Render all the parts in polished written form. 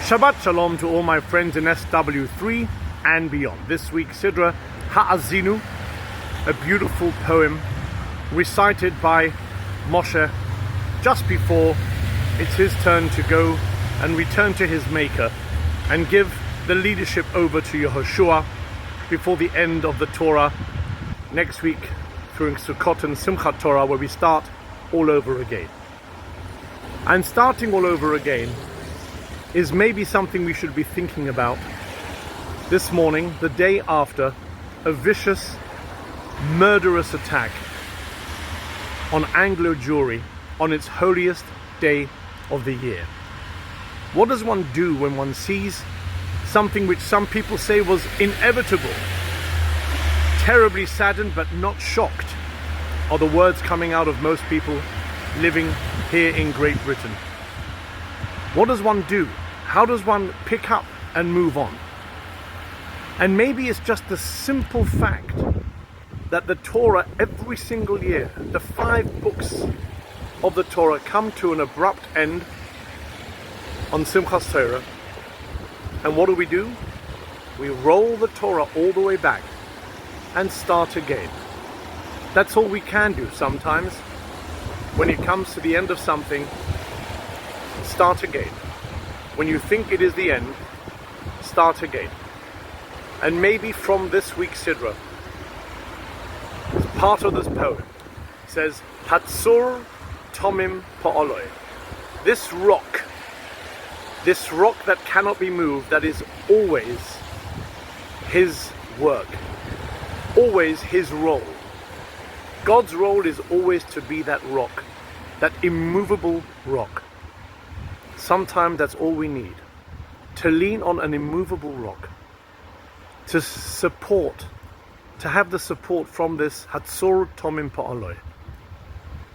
Shabbat Shalom to all my friends in SW3 and beyond. This week's Sidra Ha'azinu, a beautiful poem recited by Moshe just before it's his turn to go and return to his Maker and give the leadership over to Yehoshua before the end of the Torah next week during Sukkot and Simchat Torah, where we start all over again. And starting all over again is maybe something we should be thinking about this morning, the day after a vicious, murderous attack on Anglo Jewry on its holiest day of the year. What does one do when one sees something which some people say was inevitable? Terribly saddened but not shocked are the words coming out of most people living here in Great Britain. What does one do? How does one pick up and move on? And maybe it's just the simple fact that the Torah every single year, the 5 books of the Torah, come to an abrupt end on Simchas Torah. And what do? We roll the Torah all the way back and start again. That's all we can do sometimes. When it comes to the end of something, start again. When you think it is the end, start again. And maybe from this week's Sidra, part of this poem says, Hatzor Tomim Pa'oloi. This rock that cannot be moved, that is always his work, always his role. God's role is always to be that rock, that immovable rock. Sometimes that's all we need, to lean on an immovable rock, to support, to have the support from this Hatzor Tomim Pa'oloi.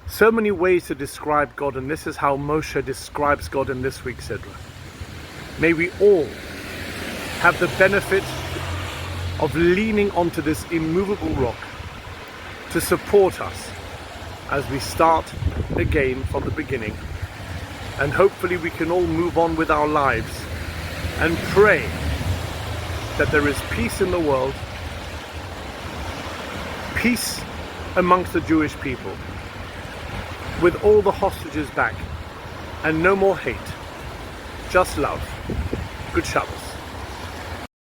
So many ways to describe God, and this is how Moshe describes God in this week's Sidra. May we all have the benefit of leaning onto this immovable rock to support us as we start again from the beginning. And hopefully we can all move on with our lives and pray that there is peace in the world, peace amongst the Jewish people, with all the hostages back, and no more hate, just love. Good Shabbos.